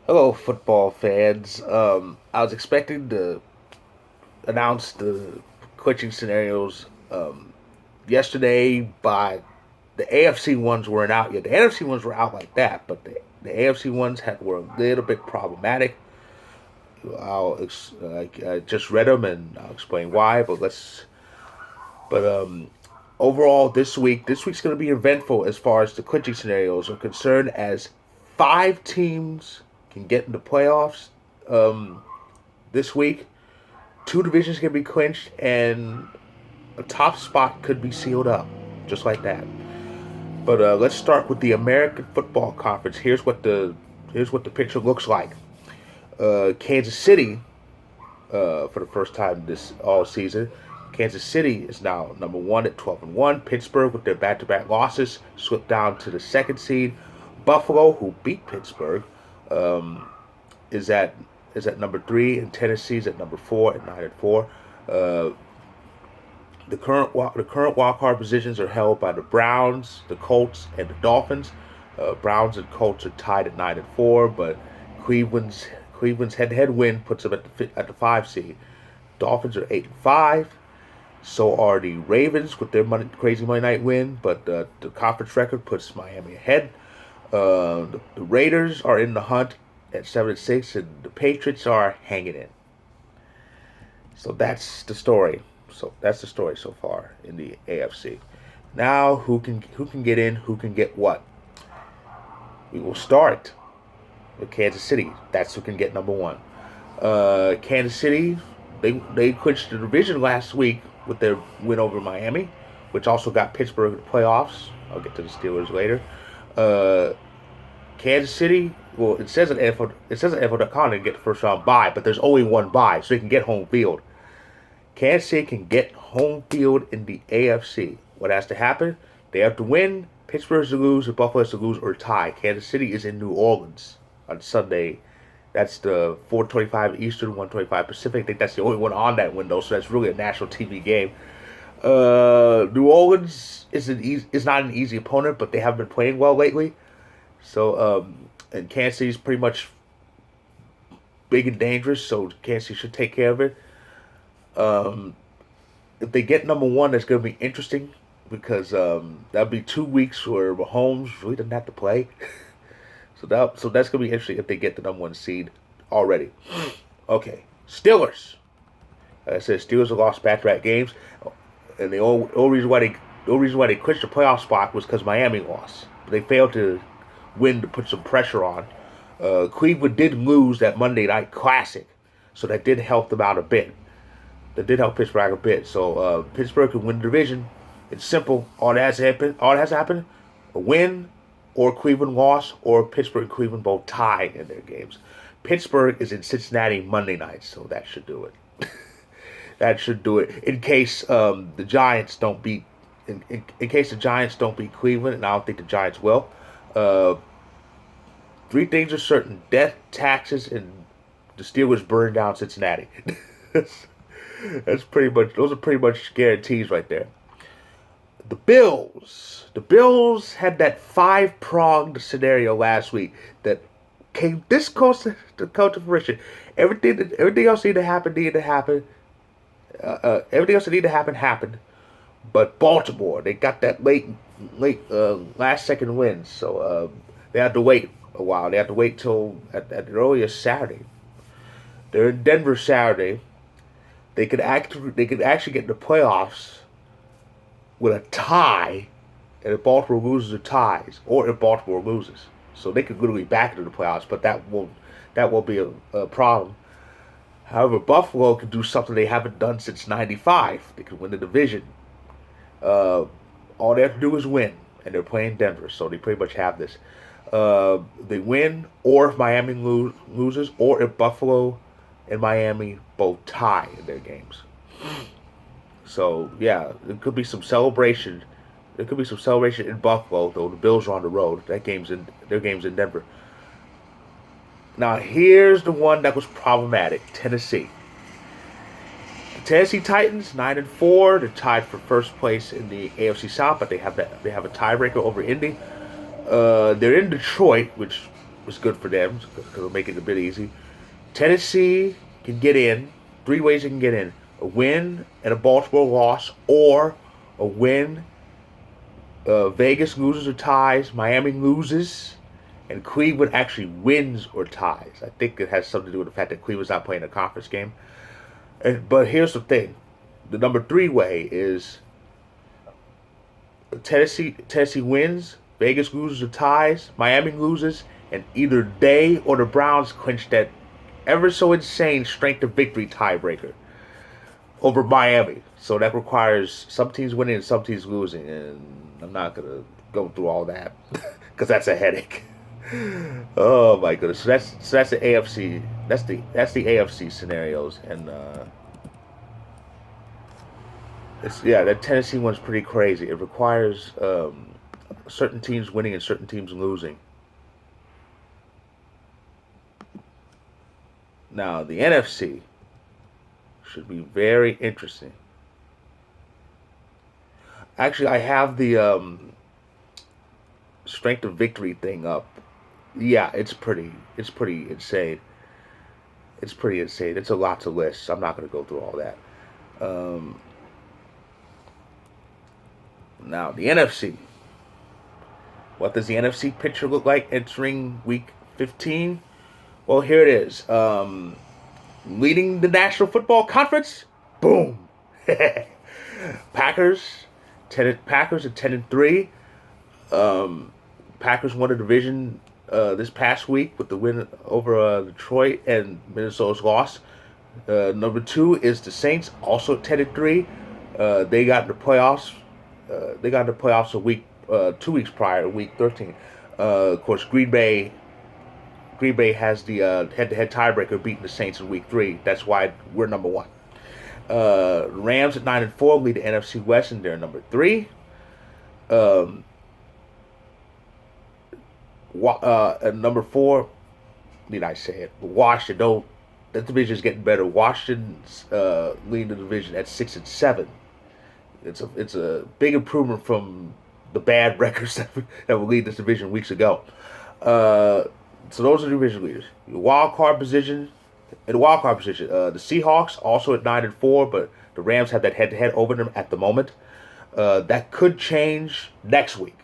Hello, football fans. I was expecting to announce the clinching scenarios yesterday, but the AFC ones weren't out yet. The NFC ones were out like that, but the AFC ones were a little bit problematic. I just read them and I'll explain why. But overall, this week's going to be eventful as far as the clinching scenarios are concerned, as five teams can get into playoffs. Um, this week. Two divisions can be clinched, and a top spot could be sealed up, just like that. But let's start with the American Football Conference. Here's what the picture looks like. Kansas City, for the first time this all season, Kansas City is now number one at 12-1. Pittsburgh, with their back-to-back losses, slipped down to the second seed. Buffalo, who beat Pittsburgh, um, is at number three, and Tennessee's at number four at 9-4. Uh, the current wild card positions are held by the Browns, the Colts, and the Dolphins. Browns and Colts are tied at 9-4, but Cleveland's head-to-head win puts them at the 5 seed. Dolphins are 8-5. So are the Ravens with their crazy Monday night win, but the conference record puts Miami ahead. The Raiders are in the hunt at 7-6, and the Patriots are hanging in. So that's the story so far in the AFC. Now, who can get in? Who can get what? We will start with Kansas City. That's who can get number one. Kansas City, they clinched the division last week with their win over Miami, which also got Pittsburgh in the playoffs. I'll get to the Steelers later. Uh, Kansas City, well, it says on NFL.com they can get the first round bye, but there's only one bye, so they can get home field. Kansas City can get home field in the AFC. What has to happen? They have to win. Pittsburgh has to lose, and Buffalo has to lose or tie. Kansas City is in New Orleans on Sunday. That's the 4:25 Eastern, 1:25 Pacific. I think that's the only one on that window, so that's really a national TV game. New Orleans is not an easy opponent, but they have been playing well lately. And Kansas City's pretty much big and dangerous, so Kansas City should take care of it. Um, if they get number one, that's going to be interesting because that'll be 2 weeks where Mahomes really doesn't have to play. So that's going to be interesting if they get the number one seed already. Okay, Steelers. Like I said, Steelers have lost back-to-back games, and the only reason why they clinched the playoff spot was because Miami lost. They failed to win to put some pressure on. Cleveland did lose that Monday night classic, so that did help them out a bit. That did help Pittsburgh a bit. So Pittsburgh can win the division. It's simple. All that has to happen: a win, or Cleveland loss, or Pittsburgh and Cleveland both tie in their games. Pittsburgh is in Cincinnati Monday night, so that should do it. That should do it. The Giants don't beat, in case the Giants don't beat Cleveland, and I don't think the Giants will. Uh, Three things are certain: death, taxes, and the Steelers burn down Cincinnati. That's pretty much. Those are pretty much guarantees right there. The Bills. The Bills had that five-pronged scenario last week that came this close to come to fruition. Everything else needed to happen. Everything else that needed to happen happened. But Baltimore, they got that last second win, so they had to wait a while. They had to wait till at the earliest Saturday. They're in Denver Saturday. They could actually get in the playoffs with a tie, and if Baltimore loses or ties, or if Baltimore loses, so they could literally back into the playoffs. But that won't be a problem. However, Buffalo could do something they haven't done since '95. They could win the division. Uh, all they have to do is win, and they're playing Denver, so they pretty much have this. They win, or if Miami loses, or if Buffalo and Miami both tie in their games. So yeah, there could be some celebration. There could be some celebration in Buffalo, though the Bills are on the road. Their game's in Denver. Now here's the one that was problematic: Tennessee. The Tennessee Titans 9-4. They're tied for first place in the AFC South, but they have a tiebreaker over Indy. They're in Detroit, which It's good for them because it'll make it a bit easy. Tennessee can get in. Three ways they can get in: a win and a Baltimore loss, or a win. Vegas loses or ties. Miami loses, and Cleveland actually wins or ties. I think it has something to do with the fact that Cleveland's not playing a conference game. But here's the thing: the number three way is Tennessee wins, Vegas loses or ties, Miami loses, and either they or the Browns clinch that ever so insane strength of victory tiebreaker over Miami. So that requires some teams winning and some teams losing, and I'm not gonna go through all that because that's a headache. Oh my goodness! So that's the AFC. That's the AFC scenarios, and that Tennessee one's pretty crazy. It requires certain teams winning and certain teams losing. Now the NFC should be very interesting. Actually, I have the strength of victory thing up. Yeah, it's pretty insane. It's pretty insane. It's a lot to list. I'm not going to go through all that. Um, Now the NFC. What does the NFC picture look like entering Week 15? Well, here it is. Leading the National Football Conference. Boom. Packers. Packers at 10-3. Packers won the division this past week with the win over Detroit, and Minnesota's loss. Number two is the Saints, also at 10-3. They got in the playoffs. They got in the playoffs 2 weeks prior, week 13. Of course, Green Bay has the head-to-head tiebreaker, beating the Saints in week 3. That's why we're number one. Rams at 9-4 lead the NFC West, and they're number 3. At number 4, need I say it? Washington. Don't. That division is getting better. Washington's leading the division at 6-7. It's a big improvement from the bad records that will lead this division weeks ago. So those are the division leaders. The wild card position. The Seahawks also at 9-4, but the Rams have that head-to-head over them at the moment. That could change next week.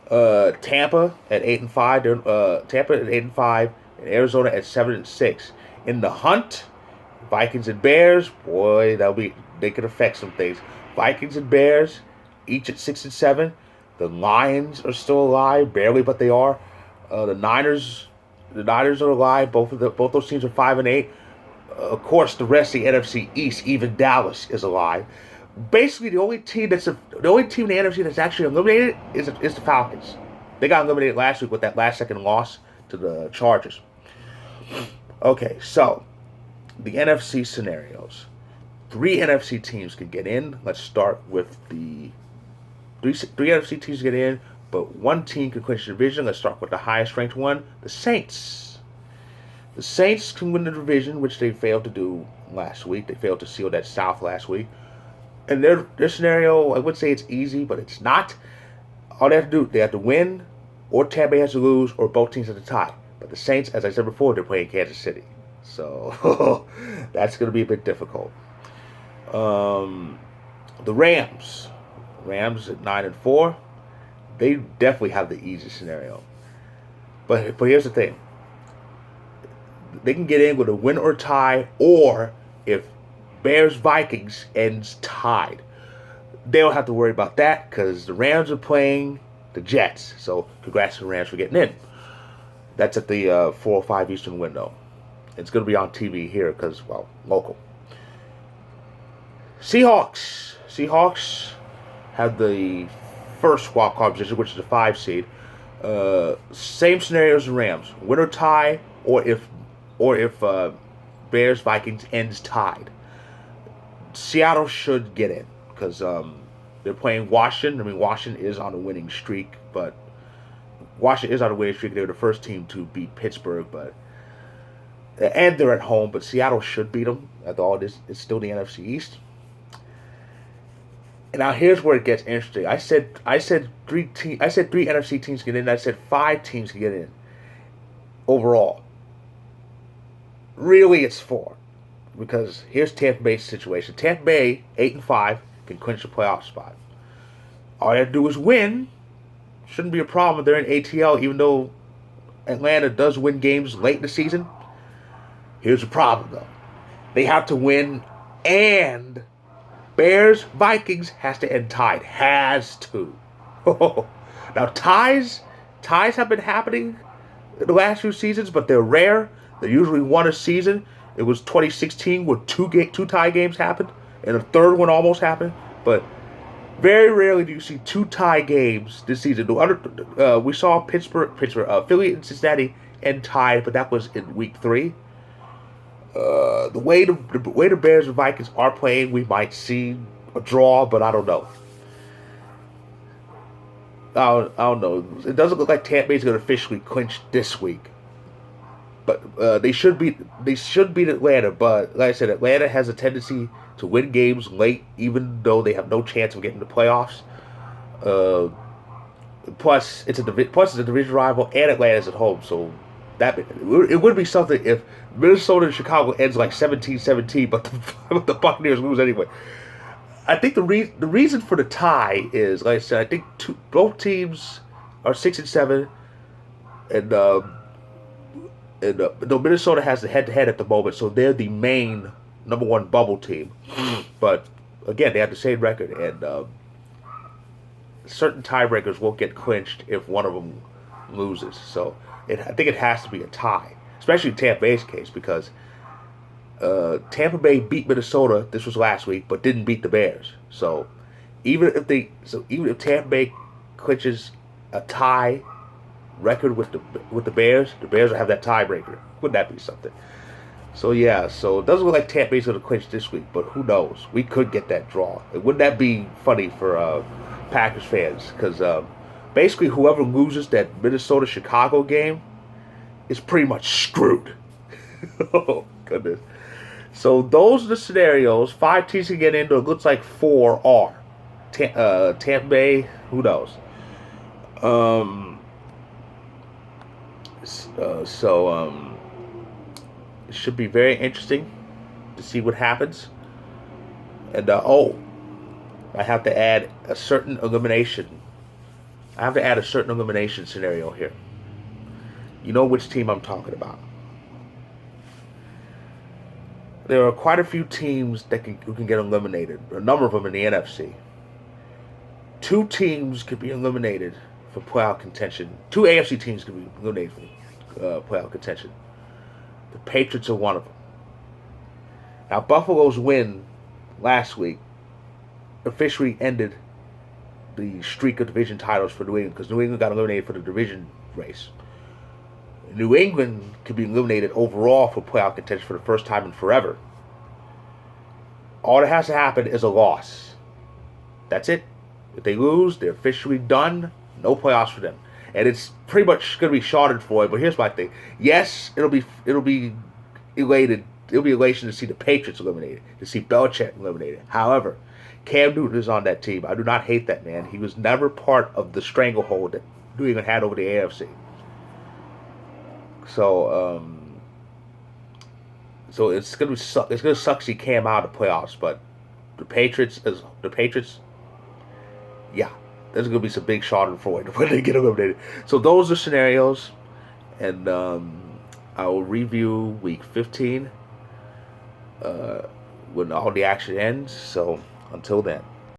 Tampa at 8-5. Tampa at 8-5, and Arizona at 7-6. In the hunt, Vikings and Bears. Boy, they could affect some things. Vikings and Bears, each at 6-7. The Lions are still alive, barely, but they are. The Niners are alive. Both those teams are 5-8. Of course, the rest of the NFC East, even Dallas, is alive. Basically, the only team in the NFC that's actually eliminated is the Falcons. They got eliminated last week with that last-second loss to the Chargers. Okay, so the NFC scenarios. 3 NFC teams can get in. Let's start with the three NFC teams get in, but one team can clinch the division. Let's start with the highest ranked one, the Saints. The Saints can win the division, which they failed to do last week. They failed to seal that South last week. And their scenario, I would say it's easy, but it's not. All they have to do, they have to win, or Tampa Bay has to lose, or both teams have to tie. But the Saints, as I said before, they're playing Kansas City. So that's going to be a bit difficult. The Rams at 9-4. They definitely have the easy scenario. But here's the thing. They can get in with a win or tie, or if Bears-Vikings ends tied, they don't have to worry about that because the Rams are playing the Jets. So congrats to the Rams for getting in. That's at the 4:05 Eastern window. It's going to be on TV here because, well, local. Seahawks have the first wild card position, which is the 5 seed. Same scenario as the Rams: win or tie, or if Bears Vikings ends tied. Seattle should get in because they're playing Washington. I mean, Washington is on a winning streak, but Washington is on a winning streak. They're the first team to beat Pittsburgh, and they're at home. But Seattle should beat them. After all, it's still the NFC East. And now here's where it gets interesting. I said three NFC teams get in. I said 5 teams can get in. overall. Really, it's 4 because here's Tampa Bay's situation. Tampa Bay 8-5 can clinch a playoff spot. All they have to do is win. Shouldn't be a problem. They're in ATL, even though Atlanta does win games late in the season. Here's the problem, though. They have to win, and Bears Vikings has to end tied. Has to. Now ties have been happening in the last few seasons, but they're rare. They're usually one a season. It was 2016 where two tie games happened, and a third one almost happened. But very rarely do you see 2 tie games this season. We saw Philly and Cincinnati end tied, but that was in week 3. The way the Bears and Vikings are playing, we might see a draw, but I don't know. I don't know. It doesn't look like Tampa Bay's going to officially clinch this week, but they should beat Atlanta. But like I said, Atlanta has a tendency to win games late, even though they have no chance of getting the playoffs. Plus, it's a division rival, and Atlanta's at home, so that it would be something if Minnesota and Chicago ends like 17-17, but the Buccaneers lose anyway. I think the reason for the tie is, like I said, I think both teams are 6-7, and Minnesota has the head-to-head at the moment, so they're the main number 1 bubble team. But again, they have the same record, and certain tiebreakers won't get clinched if one of them loses. So I think it has to be a tie, especially in Tampa Bay's case, because Tampa Bay beat Minnesota. This was last week, but didn't beat the Bears. So even if Tampa Bay clinches a tie record with the Bears will have that tiebreaker. Wouldn't that be something? So yeah, so it doesn't look like Tampa Bay's going to clinch this week, but who knows? We could get that draw. Wouldn't that be funny for Packers fans? Because basically, whoever loses that Minnesota-Chicago game is pretty much screwed. Oh goodness. So those are the scenarios. 5 teams can get into. It looks like 4 are. Tampa Bay, who knows? It should be very interesting to see what happens. And I have to add a certain elimination. I have to add a certain elimination scenario here. You know which team I'm talking about. There are quite a few teams who can get eliminated. A number of them in the NFC. 2 teams could be eliminated for playoff contention. 2 AFC teams could be eliminated for playoff contention. The Patriots are one of them. Now, Buffalo's win last week officially ended the streak of division titles for New England, because New England got eliminated for the division race. New England could be eliminated overall for playoff contention for the first time in forever. All that has to happen is a loss. That's it. If they lose, they're officially done. No playoffs for them. And it's pretty much going to be Schadenfreude. But here's my thing. Yes, it'll be elated. It'll be elation to see the Patriots eliminated, to see Belichick eliminated. However, Cam Newton is on that team. I do not hate that man. He was never part of the stranglehold that New England had over the AFC. So it's gonna suck. It's gonna suck to see Cam out of the playoffs. But the Patriots, yeah, there's gonna be some big Schadenfreude when they get eliminated. So those are scenarios, and I will review Week 15 when all the action ends. So until then.